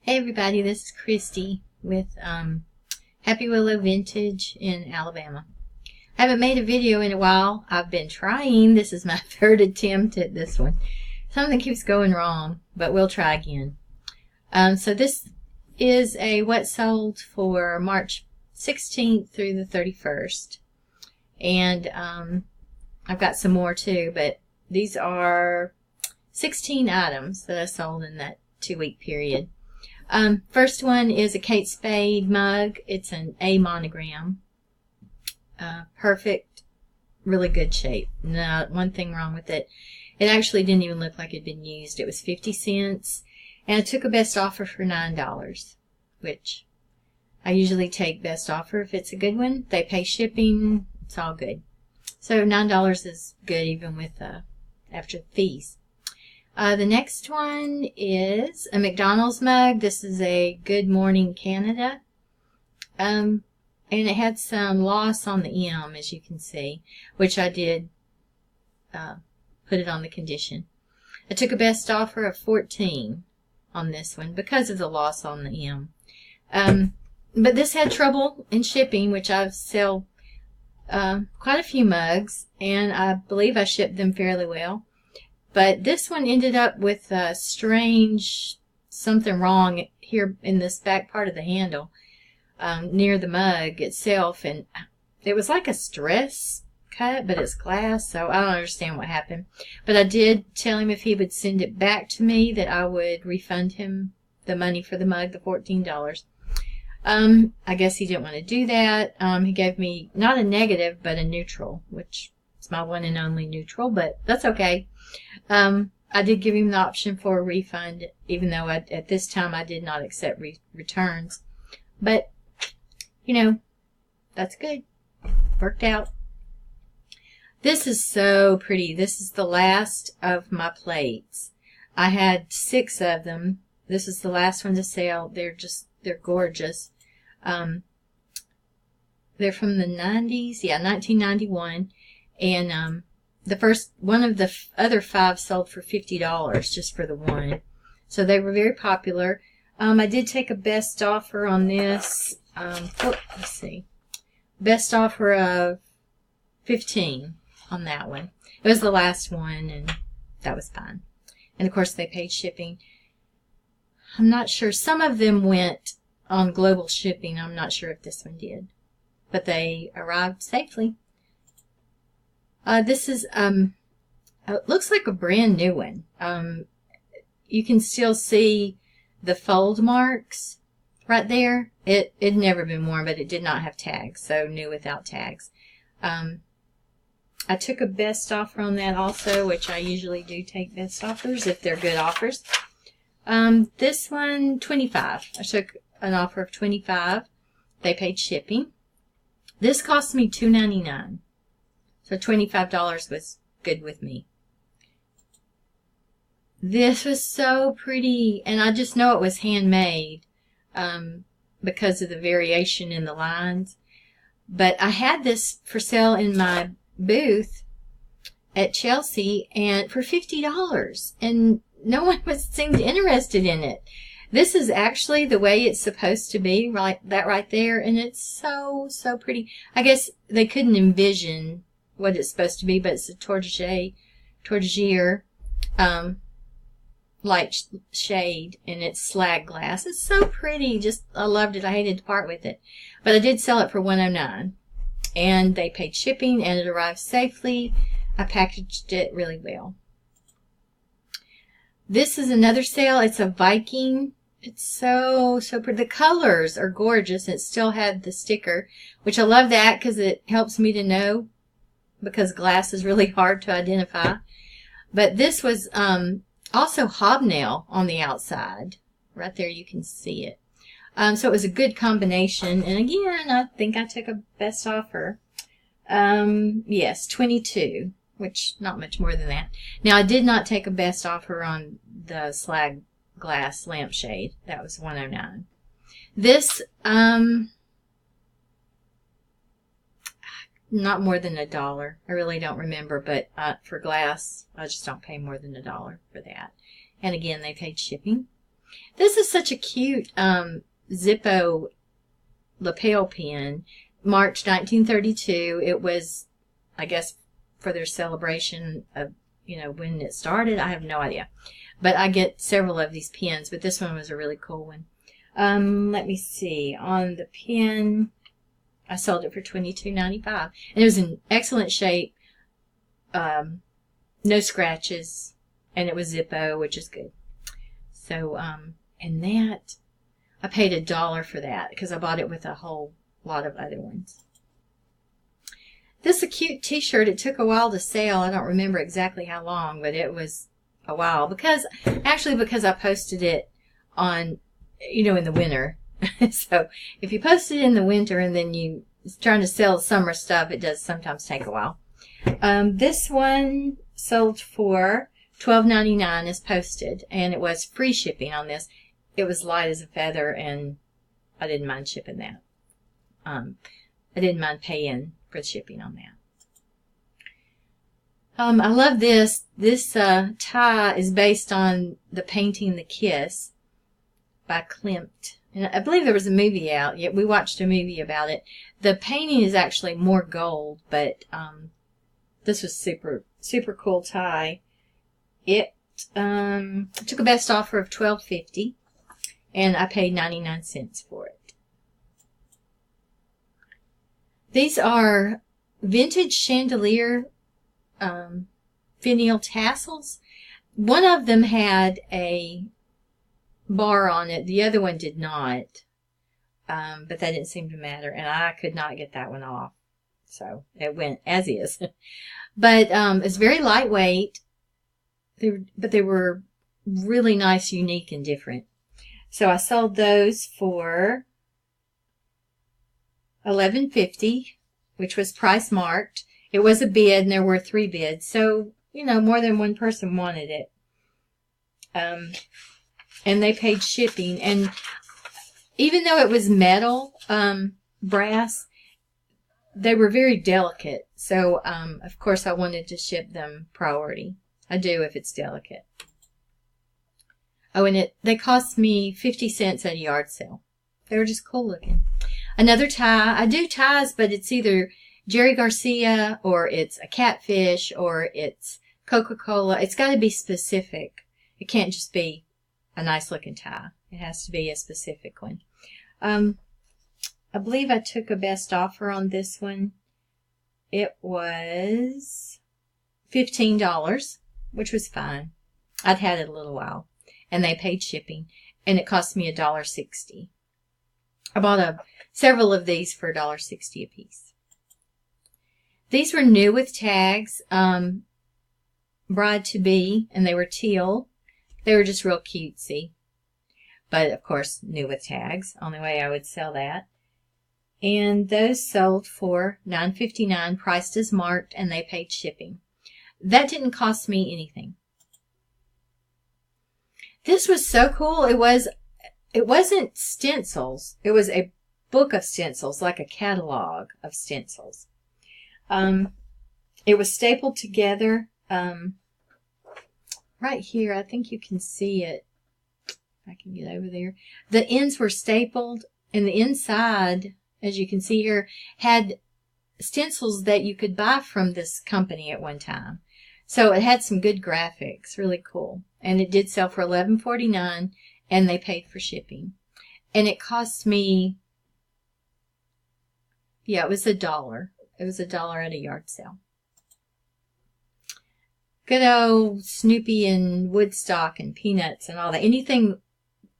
Hey everybody, this is Christy with Happy Willow Vintage in Alabama. I haven't made a video in a while. I've been trying. This is my third attempt at this one. Something keeps going wrong, but we'll try again. So this is what sold for March 16th through the 31st. And I've got some more too, but these are 16 items that I sold in that 2-week period. First one is a Kate Spade mug. It's an A monogram. Perfect, really good shape. Not one thing wrong with it. It actually didn't even look like it had been used. It was 50 cents. And I took a best offer for $9, which I usually take best offer if it's a good one. They pay shipping. It's all good. So $9 is good even with after fees. The next one is a McDonald's mug. This is a Good Morning Canada. And it had some loss on the M, as you can see, which I did put it on the condition. I took a best offer of $14 on this one because of the loss on the M. But this had trouble in shipping, which I've sold quite a few mugs, and I believe I shipped them fairly well. But this one ended up with a strange something wrong here in this back part of the handle near the mug itself. And it was like a stress cut, but it's glass, so I don't understand what happened. But I did tell him if he would send it back to me that I would refund him the money for the mug, the $14. I guess he didn't want to do that. He gave me not a negative, but a neutral, which is my one and only neutral, but that's okay. I did give him the option for a refund, even though at this time I did not accept returns. But, you know, that's good. Worked out. This is so pretty. This is the last of my plates. I had 6 of them. This is the last one to sell. They're gorgeous. They're from the 90s. Yeah, 1991. And, the first one of the other 5 sold for $50 just for the one. So they were very popular. I did take a best offer on this. Let's see. Best offer of $15 on that one. It was the last one, and that was fine. And of course they paid shipping. I'm not sure. Some of them went on global shipping. I'm not sure if this one did. But they arrived safely. This is, it looks like a brand new one. You can still see the fold marks right there. It had never been worn, but it did not have tags, so new without tags. I took a best offer on that also, which I usually do take best offers if they're good offers. This one, $25. I took an offer of $25. They paid shipping. This cost me $2.99. So $25 was good with me. This was so pretty, and I just know it was handmade because of the variation in the lines. But I had this for sale in my booth at Chelsea and for $50, and no one seemed interested in it. This is actually the way it's supposed to be, right there, and it's so pretty. I guess they couldn't envision what it's supposed to be, but it's a tortoisier light shade, and it's slag glass. It's so pretty. I loved it. I hated to part with it, but I did sell it for $109, and they paid shipping, and it arrived safely. I packaged it really well. This is another sale. It's a Viking. It's so pretty. The colors are gorgeous. It still had the sticker, which I love that because it helps me to know, because glass is really hard to identify. But this was also hobnail on the outside. Right there you can see it. So it was a good combination. And again, I think I took a best offer. Yes, $22, which not much more than that. Now, I did not take a best offer on the slag glass lampshade. That was $109. This, not more than $1. I really don't remember, but for glass, I just don't pay more than $1 for that. And again, they paid shipping. This is such a cute Zippo lapel pin. March 1932. It was, I guess, for their celebration of, when it started. I have no idea. But I get several of these pins, but this one was a really cool one. Let me see. On the pin, I sold it for $22.95. And it was in excellent shape. No scratches. And it was Zippo, which is good. So, and that, I paid $1 for that because I bought it with a whole lot of other ones. This is a cute t-shirt. It took a while to sell. I don't remember exactly how long, but it was a while because I posted it on, in the winter. So if you post it in the winter and then you trying to sell summer stuff, it does sometimes take a while. This one sold for $12.99 as posted, and it was free shipping on this. It was light as a feather, and I didn't mind shipping that. I didn't mind paying for shipping on that. I love this. This tie is based on the painting The Kiss by Klimt. And I believe there was a movie out. Yeah, we watched a movie about it. The painting is actually more gold, but this was super, super cool tie. It took a best offer of $12.50, and I paid 99 cents for it. These are vintage chandelier finial tassels. One of them had a bar on it. The other one did not. But that didn't seem to matter, and I could not get that one off. So it went as is. But it's very lightweight. But they were really nice, unique, and different. So I sold those for $11.50, which was price marked. It was a bid, and there were 3 bids. So, more than one person wanted it. And they paid shipping. And even though it was metal, brass, they were very delicate. So, of course, I wanted to ship them priority. I do if it's delicate. Oh, and they cost me 50 cents at a yard sale. They were just cool looking. Another tie. I do ties, but it's either Jerry Garcia, or it's a catfish, or it's Coca-Cola. It's got to be specific. It can't just be a nice looking tie. It has to be a specific one. I believe I took a best offer on this one. It was $15, which was fine. I'd had it a little while, and they paid shipping, and it cost me $1.60. I bought several of these for $1.60 a piece. These were new with tags, bride-to-be, and they were teal. They were just real cutesy. But, of course, new with tags. Only way I would sell that. And those sold for $9.59, priced as marked, and they paid shipping. That didn't cost me anything. This was so cool. It wasn't stencils. It was a book of stencils, like a catalog of stencils. It was stapled together. Right here, I think you can see it. If I can get over there. The ends were stapled, and the inside, as you can see here, had stencils that you could buy from this company at one time. So it had some good graphics, really cool. And it did sell for $11.49, and they paid for shipping. And it cost me, yeah, it was $1. It was $1 at a yard sale. Good old Snoopy and Woodstock and Peanuts and all that. Anything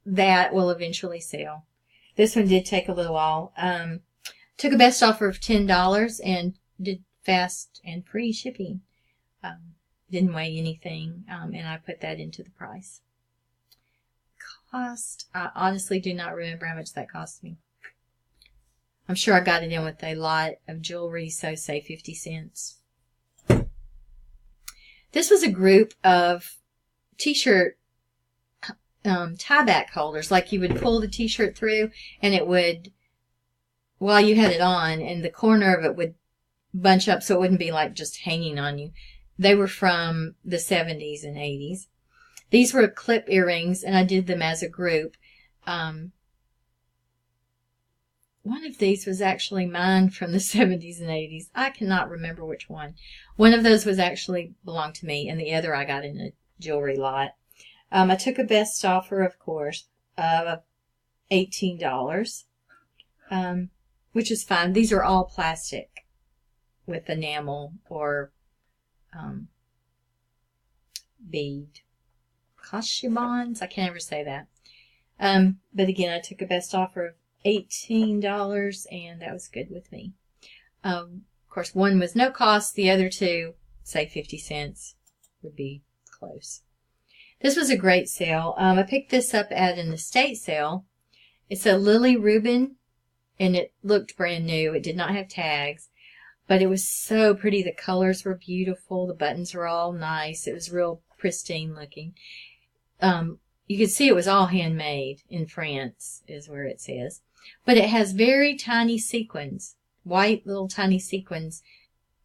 that will eventually sell. This one did take a little while. Took a best offer of $10 and did fast and free shipping. Didn't weigh anything, and I put that into the price. Cost, I honestly do not remember how much that cost me. I'm sure I got it in with a lot of jewelry, so say 50 cents. This was a group of t-shirt tie-back holders. Like you would pull the t-shirt through, and it would, while you had it on, and the corner of it would bunch up so it wouldn't be like just hanging on you. They were from the 70s and 80s. These were clip earrings, and I did them as a group. One of these was actually mine from the 70s and 80s. I cannot remember which one. One of those was actually belonged to me, and the other I got in a jewelry lot. I took a best offer, of course, of $18, which is fine. These are all plastic with enamel or bead. Koshibons? I can't ever say that. But again, I took a best offer of $18, and that was good with me. Of course, one was no cost. The other two, say 50 cents, would be close. This was a great sale. I picked this up at an estate sale. It's a Lily Rubin, and it looked brand new. It did not have tags, but it was so pretty. The colors were beautiful. The buttons were all nice. It was real pristine looking. You could see it was all handmade in France, is where it says. But it has very tiny sequins, white little tiny sequins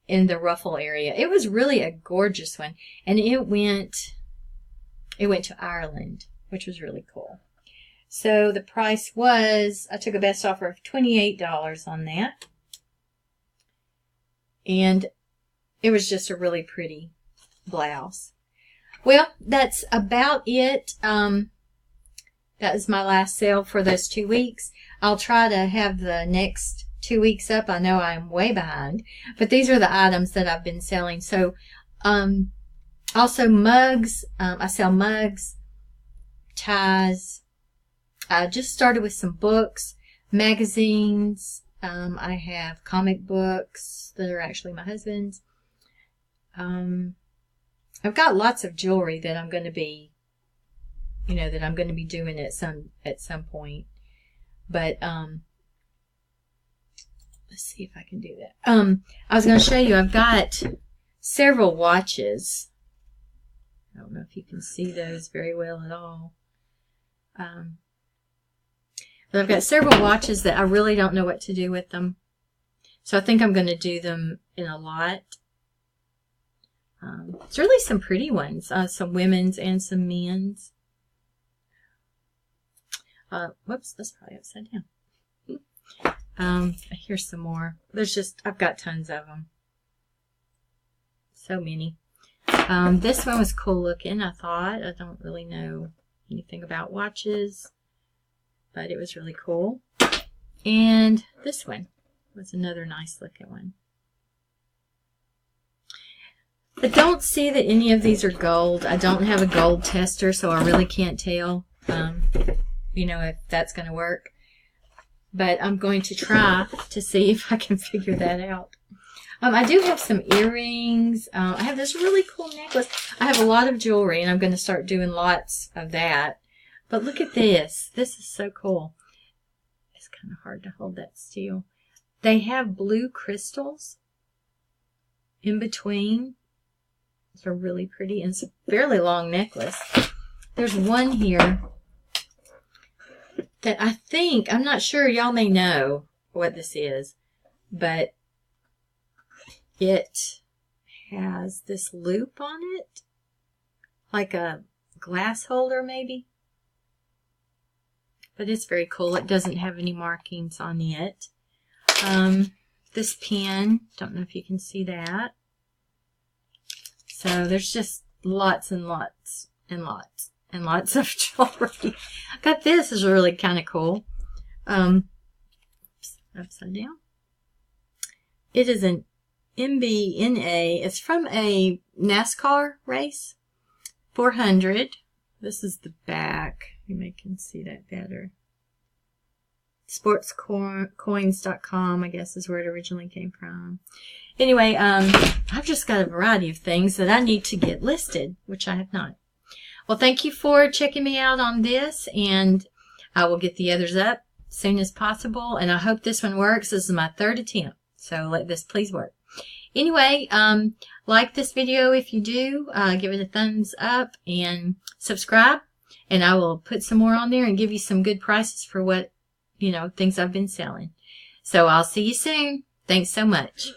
in the ruffle area. It was really a gorgeous one, and it went to Ireland, which was really cool. So the price was, I took a best offer of $28 on that. And it was just a really pretty blouse. Well, that's about it. That is my last sale for those 2 weeks. I'll try to have the next 2 weeks up. I know I'm way behind, but these are the items that I've been selling. So, also mugs. I sell mugs, ties. I just started with some books, magazines. I have comic books that are actually my husband's. I've got lots of jewelry that I'm going to be, doing at some point. But let's see if I can do that. I was going to show you. I've got several watches. I don't know if you can see those very well at all. But I've got several watches that I really don't know what to do with them. So I think I'm going to do them in a lot. It's really some pretty ones. Some women's and some men's. Whoops, that's probably upside down. Here's some more. I've got tons of them. So many. This one was cool looking, I thought. I don't really know anything about watches, but it was really cool. And this one was another nice looking one. I don't see that any of these are gold. I don't have a gold tester, so I really can't tell, if that's going to work. But I'm going to try to see if I can figure that out. I do have some earrings. I have this really cool necklace. I have a lot of jewelry, and I'm going to start doing lots of that. But look at this. This is so cool. It's kind of hard to hold that still. They have blue crystals in between. They're really pretty, and it's a fairly long necklace. There's one here that I'm not sure, y'all may know what this is, but it has this loop on it, like a glass holder maybe. But it's very cool. It doesn't have any markings on it. This pin, don't know if you can see that. So there's just lots and lots and lots and lots of jewelry. I got this. Is really kind of cool. Oops, upside down. It is an MBNA. It's from a NASCAR race. 400. This is the back. You may can see that better. Sportscoins.com, I guess, is where it originally came from. Anyway, I've just got a variety of things that I need to get listed, which I have not. Well, thank you for checking me out on this, and I will get the others up as soon as possible, and I hope this one works. This is my third attempt, so let this please work. Anyway, like this video if you do, give it a thumbs up, and subscribe, and I will put some more on there and give you some good prices for what, things I've been selling. So I'll see you soon. Thanks so much.